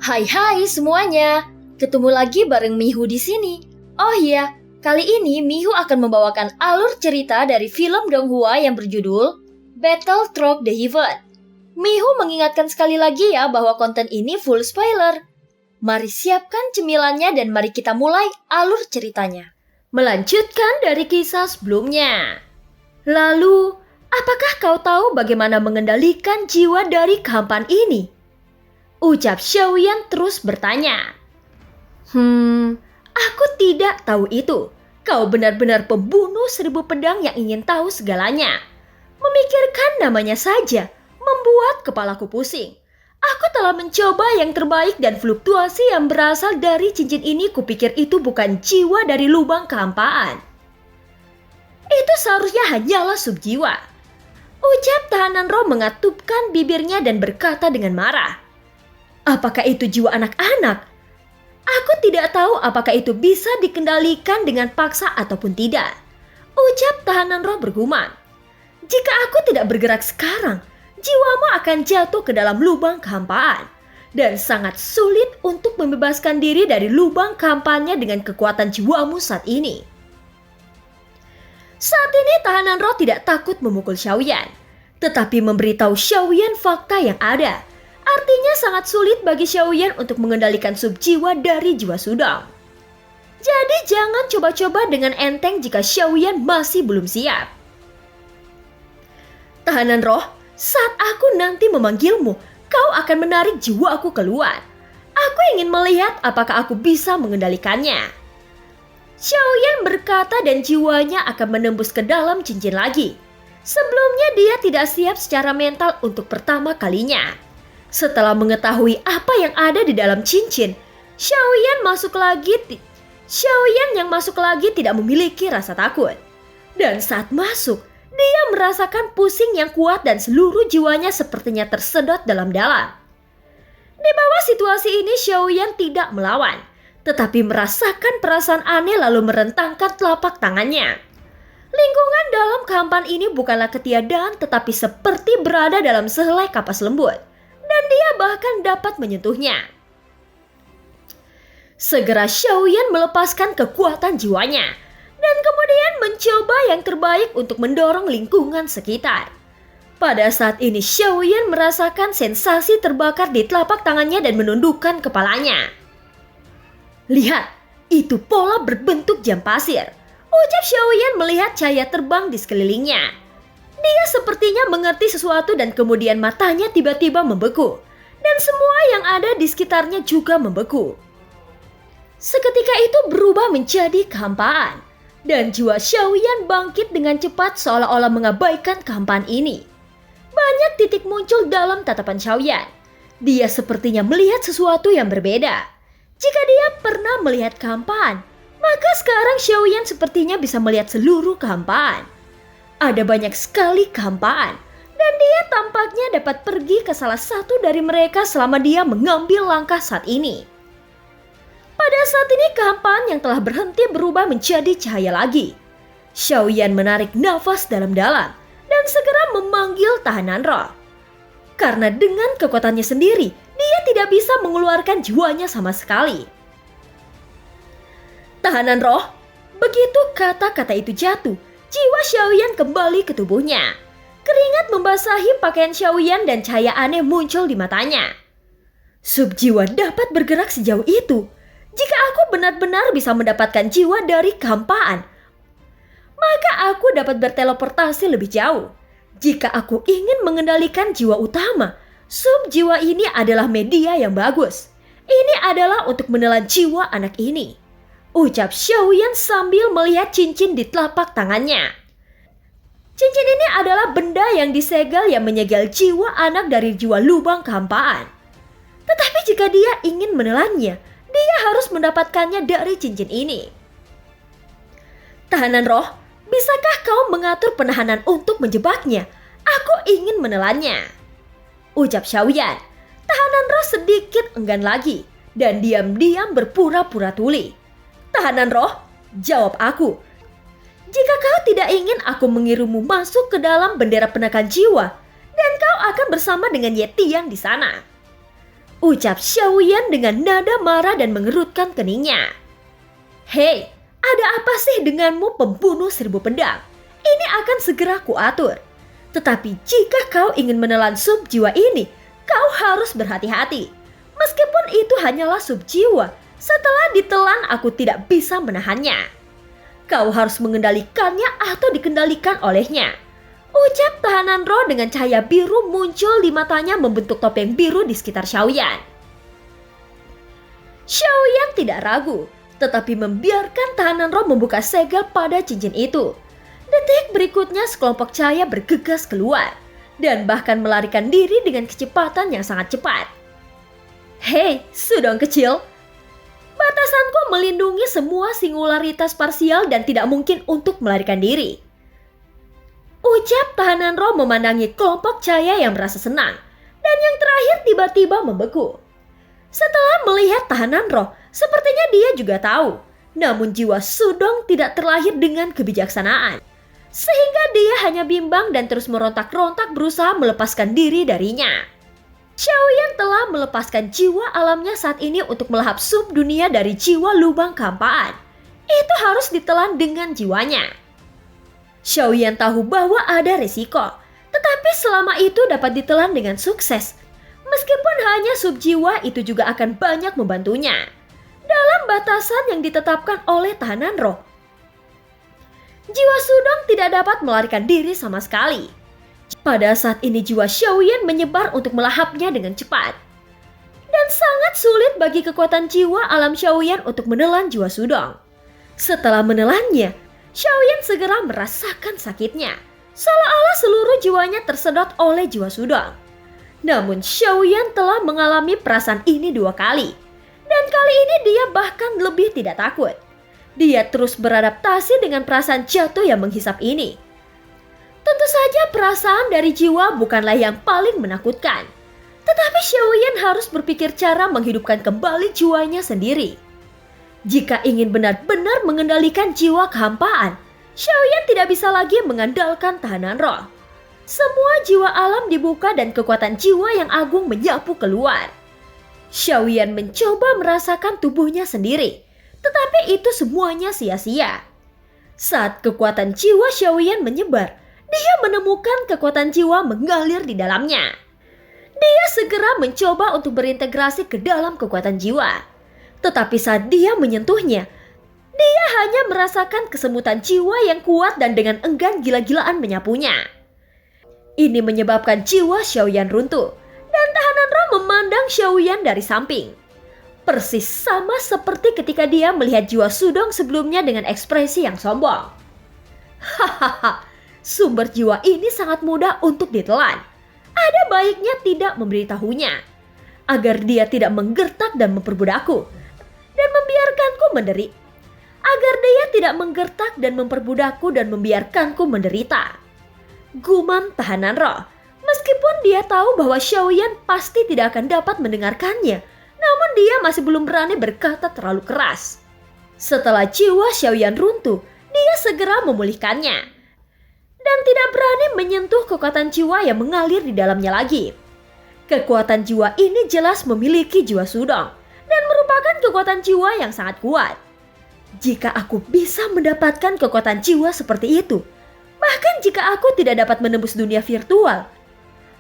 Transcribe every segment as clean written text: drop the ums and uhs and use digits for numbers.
Hai semuanya, ketemu lagi bareng Mihu di sini. Oh iya, kali ini Mihu akan membawakan alur cerita dari film Donghua yang berjudul Battle Through the Heaven. Mihu mengingatkan sekali lagi ya bahwa konten ini full spoiler. Mari siapkan cemilannya dan mari kita mulai alur ceritanya. Melanjutkan dari kisah sebelumnya. Lalu, apakah kau tahu bagaimana mengendalikan jiwa dari kehampaan ini? Ucap Xiaoyan terus bertanya. Aku tidak tahu itu. Kau benar-benar pembunuh 1000 pedang yang ingin tahu segalanya. Memikirkan namanya saja membuat kepalaku pusing. Aku telah mencoba yang terbaik dan fluktuasi yang berasal dari cincin ini kupikir itu bukan jiwa dari lubang kehampaan. Itu seharusnya hanyalah subjiwa. Ucap tahanan roh mengatupkan bibirnya dan berkata dengan marah. Apakah itu jiwa anak-anak? Aku tidak tahu apakah itu bisa dikendalikan dengan paksa ataupun tidak. Ucap tahanan roh bergumam. Jika aku tidak bergerak sekarang, jiwamu akan jatuh ke dalam lubang kehampaan. Dan sangat sulit untuk membebaskan diri dari lubang kehampaannya dengan kekuatan jiwamu saat ini. Saat ini tahanan roh tidak takut memukul Xiaoyan, tetapi memberitahu Xiaoyan fakta yang ada. Artinya sangat sulit bagi Xiaoyan untuk mengendalikan subjiwa dari jiwa Sudong. Jadi jangan coba-coba dengan enteng jika Xiaoyan masih belum siap. Tahanan roh, saat aku nanti memanggilmu, kau akan menarik jiwa aku keluar. Aku ingin melihat apakah aku bisa mengendalikannya. Xiaoyan berkata dan jiwanya akan menembus ke dalam cincin lagi. Sebelumnya dia tidak siap secara mental untuk pertama kalinya. Setelah mengetahui apa yang ada di dalam cincin, Xiaoyan yang masuk lagi tidak memiliki rasa takut. Dan saat masuk, dia merasakan pusing yang kuat dan seluruh jiwanya sepertinya tersedot dalam-dalam. Di bawah situasi ini Xiaoyan tidak melawan, tetapi merasakan perasaan aneh lalu merentangkan telapak tangannya. Lingkungan dalam kehampaan ini bukanlah ketiadaan tetapi seperti berada dalam sehelai kapas lembut. Dan dia bahkan dapat menyentuhnya. Segera Xiaoyan melepaskan kekuatan jiwanya dan kemudian mencoba yang terbaik untuk mendorong lingkungan sekitar. Pada saat ini Xiaoyan merasakan sensasi terbakar di telapak tangannya dan menundukkan kepalanya. Lihat, itu pola berbentuk jam pasir. Ucap Xiaoyan melihat cahaya terbang di sekelilingnya. Dia sepertinya mengerti sesuatu dan kemudian matanya tiba-tiba membeku. Dan semua yang ada di sekitarnya juga membeku. Seketika itu berubah menjadi kehampaan. Dan jiwa Xiaoyan bangkit dengan cepat seolah-olah mengabaikan kehampaan ini. Banyak titik muncul dalam tatapan Xiaoyan. Dia sepertinya melihat sesuatu yang berbeda. Jika dia pernah melihat kehampaan, maka sekarang Xiaoyan sepertinya bisa melihat seluruh kehampaan. Ada banyak sekali kehampaan, dan dia tampaknya dapat pergi ke salah satu dari mereka selama dia mengambil langkah saat ini. Pada saat ini kehampaan yang telah berhenti berubah menjadi cahaya lagi. Xiaoyan menarik nafas dalam-dalam dan segera memanggil tahanan roh. Karena dengan kekuatannya sendiri, dia tidak bisa mengeluarkan jiwanya sama sekali. Tahanan roh, begitu kata-kata itu jatuh, jiwa Xiaoyan kembali ke tubuhnya. Keringat membasahi pakaian Xiaoyan dan cahaya aneh muncul di matanya. Subjiwa dapat bergerak sejauh itu. Jika aku benar-benar bisa mendapatkan jiwa dari kehampaan, maka aku dapat berteleportasi lebih jauh. Jika aku ingin mengendalikan jiwa utama, subjiwa ini adalah media yang bagus. Ini adalah untuk menelan jiwa anak ini. Ucap Xiaoyan sambil melihat cincin di telapak tangannya. Cincin ini adalah benda yang disegel yang menyegel jiwa anak dari jiwa lubang kehampaan. Tetapi jika dia ingin menelannya, dia harus mendapatkannya dari cincin ini. Tahanan roh, bisakah kau mengatur penahanan untuk menjebaknya? Aku ingin menelannya. Ucap Xiaoyan. Tahanan roh sedikit enggan lagi dan diam-diam berpura-pura tuli. Tahanan roh, jawab aku. Jika kau tidak ingin aku mengirimmu masuk ke dalam bendera penekan jiwa, dan kau akan bersama dengan Yetian di sana. Ucap Xiaoyan dengan nada marah dan mengerutkan keningnya. Hei, ada apa sih denganmu pembunuh 1000 pedang? Ini akan segera kuatur. Tetapi jika kau ingin menelan sub jiwa ini, kau harus berhati-hati. Meskipun itu hanyalah sub jiwa, setelah ditelan aku tidak bisa menahannya. Kau harus mengendalikannya atau dikendalikan olehnya. Ucap tahanan roh dengan cahaya biru muncul di matanya membentuk topeng biru di sekitar Xiaoyan. Xiaoyan tidak ragu, tetapi membiarkan tahanan roh membuka segel pada cincin itu. Detik berikutnya sekelompok cahaya bergegas keluar dan bahkan melarikan diri dengan kecepatan yang sangat cepat. Hei, Sudong kecil. Batasanku melindungi semua singularitas parsial dan tidak mungkin untuk melarikan diri. Ucap tahanan roh memandangi kelompok cahaya yang merasa senang, dan yang terakhir tiba-tiba membeku. Setelah melihat tahanan roh, sepertinya dia juga tahu, namun jiwa Sudong tidak terlahir dengan kebijaksanaan. Sehingga dia hanya bimbang dan terus merontak-rontak berusaha melepaskan diri darinya. Xiaoyan telah melepaskan jiwa alamnya saat ini untuk melahap sub dunia dari jiwa lubang kehampaan. Itu harus ditelan dengan jiwanya. Xiaoyan tahu bahwa ada risiko, tetapi selama itu dapat ditelan dengan sukses. Meskipun hanya sub jiwa, itu juga akan banyak membantunya dalam batasan yang ditetapkan oleh tahanan roh. Jiwa Sudong tidak dapat melarikan diri sama sekali. Pada saat ini jiwa Xiaoyan menyebar untuk melahapnya dengan cepat. Dan sangat sulit bagi kekuatan jiwa alam Xiaoyan untuk menelan jiwa Sudong. Setelah menelannya, Xiaoyan segera merasakan sakitnya, seolah-olah seluruh jiwanya tersedot oleh jiwa Sudong. Namun Xiaoyan telah mengalami perasaan ini 2 kali, dan kali ini dia bahkan lebih tidak takut. Dia terus beradaptasi dengan perasaan jatuh yang menghisap ini. Tentu saja perasaan dari jiwa bukanlah yang paling menakutkan, tetapi Xiaoyan harus berpikir cara menghidupkan kembali jiwanya sendiri. Jika ingin benar-benar mengendalikan jiwa kehampaan, Xiaoyan tidak bisa lagi mengandalkan tahanan roh. Semua jiwa alam dibuka dan kekuatan jiwa yang agung menyapu keluar. Xiaoyan mencoba merasakan tubuhnya sendiri, tetapi itu semuanya sia-sia. Saat kekuatan jiwa Xiaoyan menyebar, dia menemukan kekuatan jiwa mengalir di dalamnya. Dia segera mencoba untuk berintegrasi ke dalam kekuatan jiwa. Tetapi saat dia menyentuhnya, dia hanya merasakan kesemutan jiwa yang kuat dan dengan enggan gila-gilaan menyapunya. Ini menyebabkan jiwa Xiaoyan runtuh, dan tahanan roh memandang Xiaoyan dari samping. Persis sama seperti ketika dia melihat jiwa Sudong sebelumnya dengan ekspresi yang sombong. Hahaha, sumber jiwa ini sangat mudah untuk ditelan. Ada baiknya tidak memberitahunya, agar dia tidak menggertak dan memperbudakku, dan membiarkanku menderita. Agar dia tidak menggertak dan memperbudakku dan membiarkanku menderita. Gumam tahanan roh, meskipun dia tahu bahwa Xiaoyan pasti tidak akan dapat mendengarkannya, namun dia masih belum berani berkata terlalu keras. Setelah jiwa Xiaoyan runtuh, dia segera memulihkannya, dan tidak berani menyentuh kekuatan jiwa yang mengalir di dalamnya lagi. Kekuatan jiwa ini jelas memiliki jiwa Sudong, dan merupakan kekuatan jiwa yang sangat kuat. Jika aku bisa mendapatkan kekuatan jiwa seperti itu, bahkan jika aku tidak dapat menembus dunia virtual,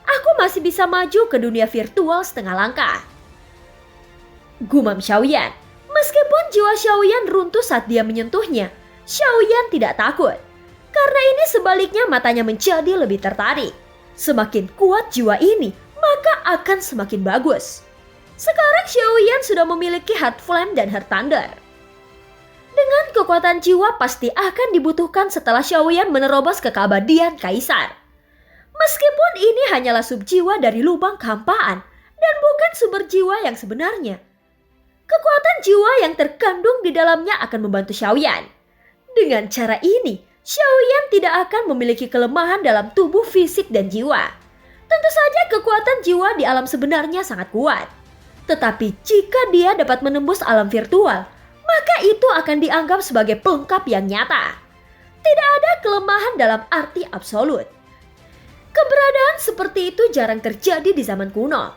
aku masih bisa maju ke dunia virtual setengah langkah. Gumam Xiaoyan. Meskipun jiwa Xiaoyan runtuh saat dia menyentuhnya, Xiaoyan tidak takut. Karena ini sebaliknya matanya menjadi lebih tertarik. Semakin kuat jiwa ini, maka akan semakin bagus. Sekarang Xiaoyan sudah memiliki Heart Flame dan Heart Thunder. Dengan kekuatan jiwa pasti akan dibutuhkan setelah Xiaoyan menerobos ke keabadian Kaisar. Meskipun ini hanyalah subjiwa dari lubang kehampaan dan bukan sumber jiwa yang sebenarnya, kekuatan jiwa yang terkandung di dalamnya akan membantu Xiaoyan. Dengan cara ini, Xiaoyan tidak akan memiliki kelemahan dalam tubuh fisik dan jiwa. Tentu saja kekuatan jiwa di alam sebenarnya sangat kuat. Tetapi jika dia dapat menembus alam virtual, maka itu akan dianggap sebagai pelengkap yang nyata. Tidak ada kelemahan dalam arti absolut. Keberadaan seperti itu jarang terjadi di zaman kuno.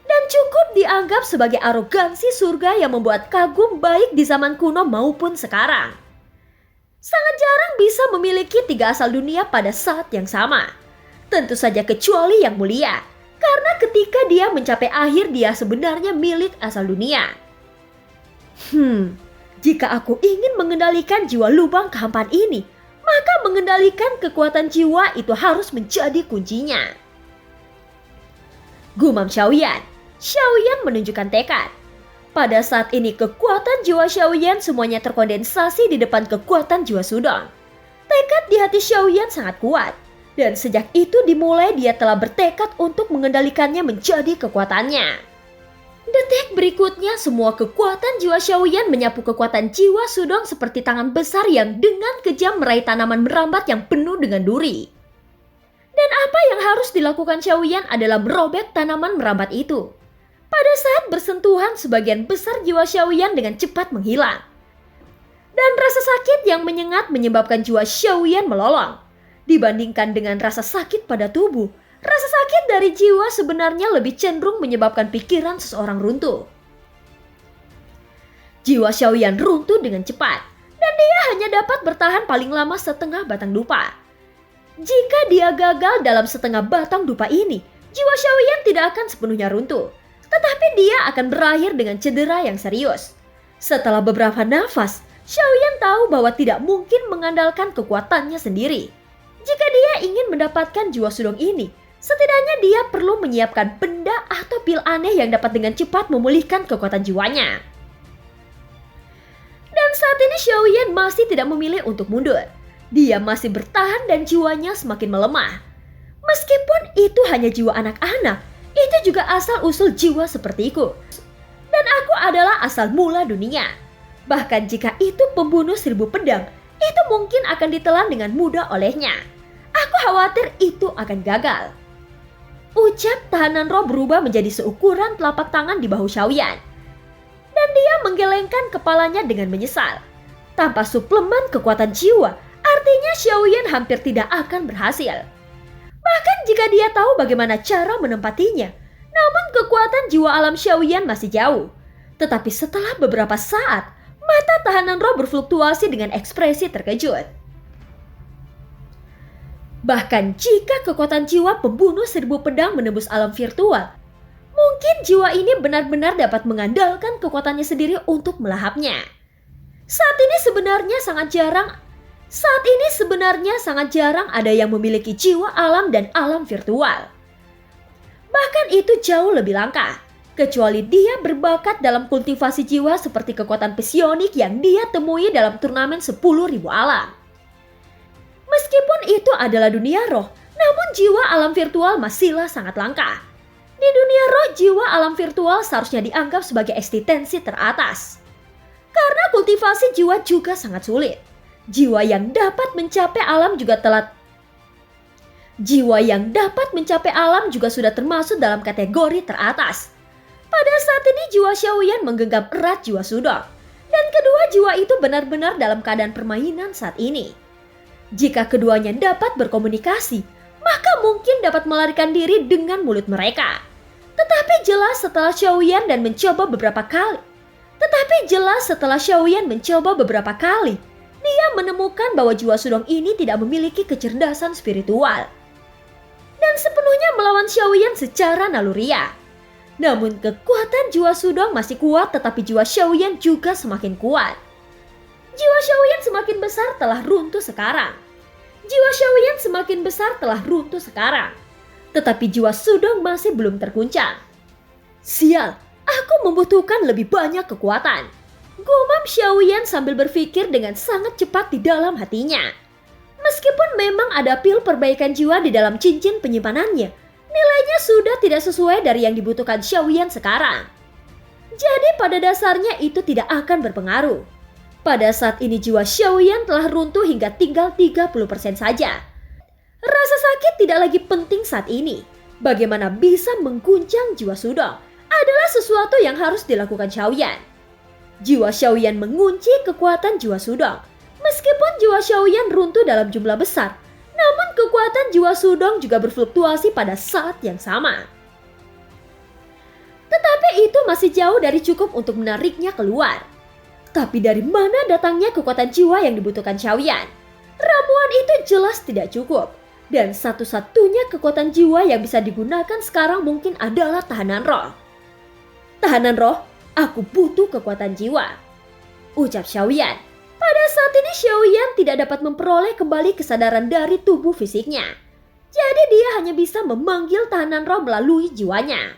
dan cukup dianggap sebagai arogansi surga yang membuat kagum baik di zaman kuno maupun sekarang. Sangat jarang bisa memiliki 3 asal dunia pada saat yang sama. Tentu saja kecuali yang mulia, karena ketika dia mencapai akhir dia sebenarnya milik asal dunia. Jika aku ingin mengendalikan jiwa lubang kehampaan ini, maka mengendalikan kekuatan jiwa itu harus menjadi kuncinya. Gumam Xiaoyan. Xiaoyan menunjukkan tekad. Pada saat ini kekuatan jiwa Xiaoyan semuanya terkondensasi di depan kekuatan jiwa Sudong. Tekad di hati Xiaoyan sangat kuat. Dan sejak itu dimulai dia telah bertekad untuk mengendalikannya menjadi kekuatannya. Detik berikutnya semua kekuatan jiwa Xiaoyan menyapu kekuatan jiwa Sudong seperti tangan besar yang dengan kejam meraih tanaman merambat yang penuh dengan duri. Dan apa yang harus dilakukan Xiaoyan adalah merobek tanaman merambat itu. Pada saat bersentuhan sebagian besar jiwa Xiaoyan dengan cepat menghilang. Dan rasa sakit yang menyengat menyebabkan jiwa Xiaoyan melolong. Dibandingkan dengan rasa sakit pada tubuh, rasa sakit dari jiwa sebenarnya lebih cenderung menyebabkan pikiran seseorang runtuh. Jiwa Xiaoyan runtuh dengan cepat, dan dia hanya dapat bertahan paling lama setengah batang dupa. Jika dia gagal dalam setengah batang dupa ini, jiwa Xiaoyan tidak akan sepenuhnya runtuh, tetapi dia akan berakhir dengan cedera yang serius. Setelah beberapa nafas, Xiaoyan tahu bahwa tidak mungkin mengandalkan kekuatannya sendiri. Jika dia ingin mendapatkan jiwa Sudong ini, setidaknya dia perlu menyiapkan benda atau pil aneh yang dapat dengan cepat memulihkan kekuatan jiwanya. Dan saat ini Xiaoyan masih tidak memilih untuk mundur. Dia masih bertahan dan jiwanya semakin melemah. Meskipun itu hanya jiwa anak-anak, itu juga asal-usul jiwa sepertiku. Dan aku adalah asal mula dunia. Bahkan jika itu pembunuh 1000 pedang, itu mungkin akan ditelan dengan mudah olehnya. Aku khawatir itu akan gagal. Ucap tahanan roh berubah menjadi seukuran telapak tangan di bahu Xiaoyan. Dan dia menggelengkan kepalanya dengan menyesal. Tanpa suplemen kekuatan jiwa, artinya Xiaoyan hampir tidak akan berhasil. Bahkan jika dia tahu bagaimana cara menempatinya, namun kekuatan jiwa alam Xiaoyan masih jauh. Tetapi setelah beberapa saat, mata tahanan roh berfluktuasi dengan ekspresi terkejut. Bahkan jika kekuatan jiwa pembunuh 1000 pedang menembus alam virtual, mungkin jiwa ini benar-benar dapat mengandalkan kekuatannya sendiri untuk melahapnya. Saat ini sebenarnya sangat jarang ada yang memiliki jiwa alam dan alam virtual. Bahkan itu jauh lebih langka, kecuali dia berbakat dalam kultivasi jiwa seperti kekuatan psionik yang dia temui dalam turnamen 10.000 alam. Meskipun itu adalah dunia roh, namun jiwa alam virtual masihlah sangat langka. Di dunia roh, jiwa alam virtual seharusnya dianggap sebagai eksistensi teratas. Karena kultivasi jiwa juga sangat sulit. Jiwa yang dapat mencapai alam juga sudah termasuk dalam kategori teratas. Pada saat ini jiwa Xiaoyan menggenggam erat jiwa Sudong. Dan kedua jiwa itu benar-benar dalam keadaan permainan saat ini. Jika keduanya dapat berkomunikasi, maka mungkin dapat melarikan diri dengan mulut mereka. Tetapi jelas setelah Xiaoyan mencoba beberapa kali, dia menemukan bahwa jiwa Sudong ini tidak memiliki kecerdasan spiritual. Dan sepenuhnya melawan Xiaoyan secara naluriah. Namun kekuatan jiwa Sudong masih kuat, tetapi jiwa Xiaoyan juga semakin kuat. Jiwa Xiaoyan semakin besar telah runtuh sekarang. Tetapi jiwa Sudong masih belum terguncang. Sial, aku membutuhkan lebih banyak kekuatan. Gumam Xiaoyan sambil berpikir dengan sangat cepat di dalam hatinya. Meskipun memang ada pil perbaikan jiwa di dalam cincin penyimpanannya, nilainya sudah tidak sesuai dari yang dibutuhkan Xiaoyan sekarang. Jadi pada dasarnya itu tidak akan berpengaruh. Pada saat ini jiwa Xiaoyan telah runtuh hingga tinggal 30% saja. Rasa sakit tidak lagi penting saat ini. Bagaimana bisa mengguncang jiwa Sudong adalah sesuatu yang harus dilakukan Xiaoyan. Jiwa Xiaoyan mengunci kekuatan jiwa Sudong. Meskipun jiwa Xiaoyan runtuh dalam jumlah besar, namun kekuatan jiwa Sudong juga berfluktuasi pada saat yang sama. masih jauh dari cukup untuk menariknya keluar. Tapi dari mana datangnya kekuatan jiwa yang dibutuhkan Xiaoyan? Ramuan itu jelas tidak cukup. Dan satu-satunya kekuatan jiwa yang bisa digunakan sekarang mungkin adalah tahanan roh. Tahanan roh, aku butuh kekuatan jiwa, ucap Xiaoyan. Pada saat ini Xiaoyan tidak dapat memperoleh kembali kesadaran dari tubuh fisiknya. Jadi dia hanya bisa memanggil tahanan roh melalui jiwanya.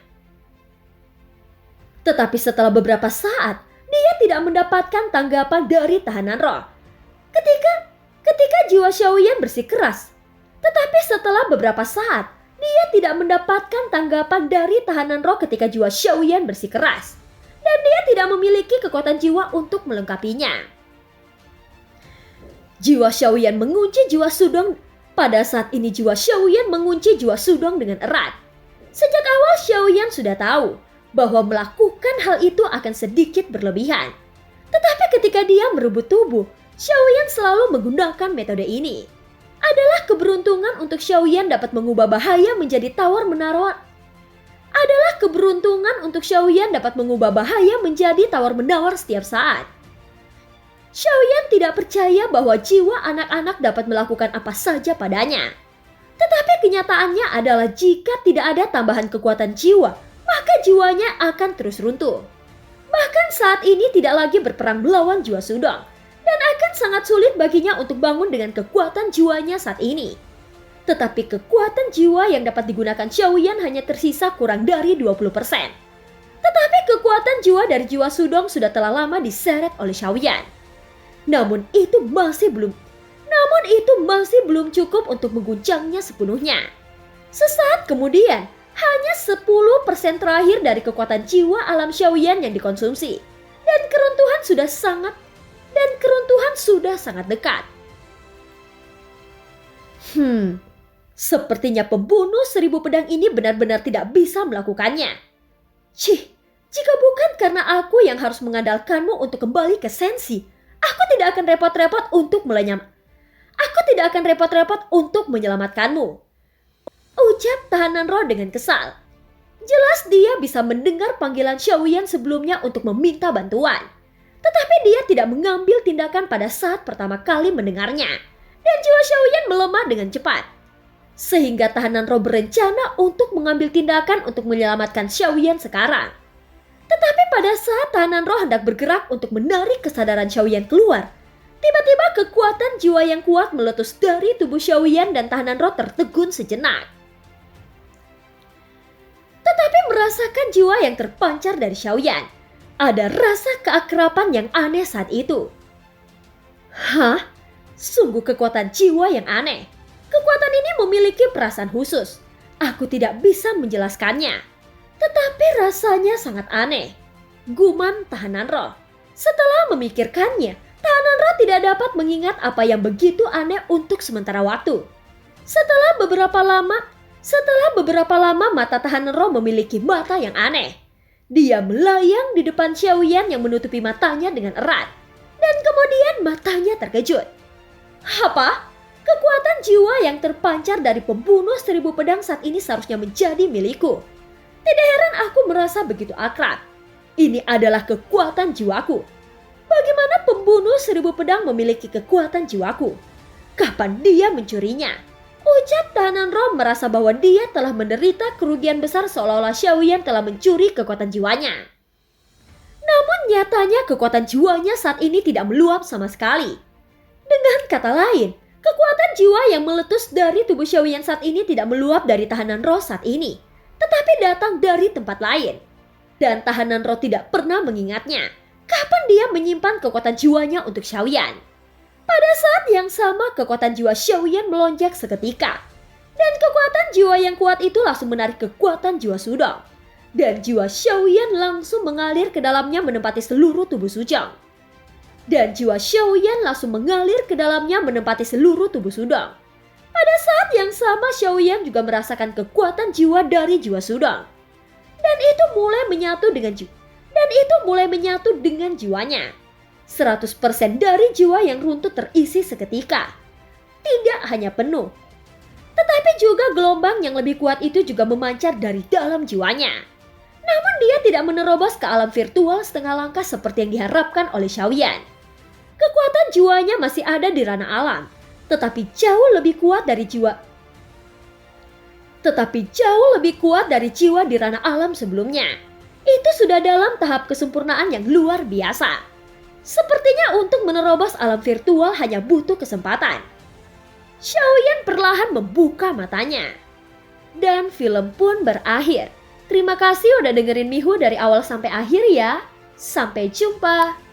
Tetapi setelah beberapa saat, dia tidak mendapatkan tanggapan dari tahanan roh. Ketika jiwa Xiaoyan bersikeras. Tetapi setelah beberapa saat, dia tidak mendapatkan tanggapan dari tahanan roh ketika jiwa Xiaoyan bersikeras. Dan dia tidak memiliki kekuatan jiwa untuk melengkapinya. Jiwa Xiaoyan mengunci jiwa Sudong. Pada saat ini jiwa Xiaoyan mengunci jiwa Sudong dengan erat. Sejak awal Xiaoyan sudah tahu bahwa melakukan hal itu akan sedikit berlebihan. Tetapi ketika dia merebut tubuh, Xiaoyan selalu menggunakan metode ini. Adalah keberuntungan untuk Xiaoyan dapat mengubah bahaya menjadi tawar-menawar. Setiap saat. Xiaoyan tidak percaya bahwa jiwa anak-anak dapat melakukan apa saja padanya. Tetapi kenyataannya adalah jika tidak ada tambahan kekuatan jiwa, maka jiwanya akan terus runtuh. Bahkan saat ini tidak lagi berperang melawan jiwa Sudong. Dan akan sangat sulit baginya untuk bangun dengan kekuatan jiwanya saat ini. Tetapi kekuatan jiwa yang dapat digunakan Xiaoyan hanya tersisa kurang dari 20%. Tetapi kekuatan jiwa dari jiwa Sudong sudah telah lama diseret oleh Xiaoyan. Namun itu masih belum cukup untuk mengguncangnya sepenuhnya. Sesaat kemudian, hanya 10% terakhir dari kekuatan jiwa alam Xiaoyan yang dikonsumsi. Dan keruntuhan sudah sangat dekat. Sepertinya pembunuh 1000 pedang ini benar-benar tidak bisa melakukannya. Jika bukan karena aku yang harus mengandalkanmu untuk kembali ke Sensi, aku tidak akan repot-repot untuk menyelamatkanmu, ucap tahanan roh dengan kesal. Jelas dia bisa mendengar panggilan Xiaoyan sebelumnya untuk meminta bantuan. Tetapi dia tidak mengambil tindakan pada saat pertama kali mendengarnya. Dan jiwa Xiaoyan melemah dengan cepat. Sehingga tahanan roh berencana untuk mengambil tindakan untuk menyelamatkan Xiaoyan sekarang. Tetapi pada saat tahanan roh hendak bergerak untuk menarik kesadaran Xiaoyan keluar, tiba-tiba kekuatan jiwa yang kuat meletus dari tubuh Xiaoyan dan tahanan roh tertegun sejenak. Tetapi merasakan jiwa yang terpancar dari Xiaoyan, ada rasa keakraban yang aneh saat itu. Sungguh kekuatan jiwa yang aneh. Kekuatan ini memiliki perasaan khusus. Aku tidak bisa menjelaskannya. Tetapi rasanya sangat aneh. Gumam tahanan roh. Setelah memikirkannya, tahanan roh tidak dapat mengingat apa yang begitu aneh untuk sementara waktu. Setelah beberapa lama mata tahanan roh memiliki mata yang aneh. Dia melayang di depan Xiaoyan yang menutupi matanya dengan erat. Dan kemudian matanya terkejut. Apa? Kekuatan jiwa yang terpancar dari pembunuh 1000 pedang saat ini seharusnya menjadi milikku. Tidak heran aku merasa begitu akrab. Ini adalah kekuatan jiwaku. Bagaimana pembunuh 1000 pedang memiliki kekuatan jiwaku? Kapan dia mencurinya? Ucap tahanan roh merasa bahwa dia telah menderita kerugian besar seolah-olah Xiaoyan telah mencuri kekuatan jiwanya. Namun nyatanya kekuatan jiwanya saat ini tidak meluap sama sekali. Dengan kata lain, kekuatan jiwa yang meletus dari tubuh Xiaoyan saat ini tidak meluap dari tahanan roh saat ini, tetapi datang dari tempat lain. Dan tahanan roh tidak pernah mengingatnya kapan dia menyimpan kekuatan jiwanya untuk Xiaoyan. Pada saat yang sama kekuatan jiwa Xiaoyan melonjak seketika. Dan kekuatan jiwa yang kuat itu langsung menarik kekuatan jiwa Sudong. Dan jiwa Xiaoyan langsung mengalir ke dalamnya menempati seluruh tubuh Sudong. Pada saat yang sama Xiaoyan juga merasakan kekuatan jiwa dari jiwa Sudong. Dan itu mulai menyatu dengan jiwanya. 100% dari jiwa yang runtuh terisi seketika. Tidak hanya penuh, tetapi juga gelombang yang lebih kuat itu juga memancar dari dalam jiwanya. Namun dia tidak menerobos ke alam virtual setengah langkah seperti yang diharapkan oleh Xiaoyan. Kekuatan jiwanya masih ada di ranah alam, tetapi jauh lebih kuat dari jiwa di ranah alam sebelumnya. Itu sudah dalam tahap kesempurnaan yang luar biasa. Sepertinya untuk menerobos alam virtual hanya butuh kesempatan. Xiaoyan perlahan membuka matanya. Dan film pun berakhir. Terima kasih udah dengerin Mihu dari awal sampai akhir ya. Sampai jumpa.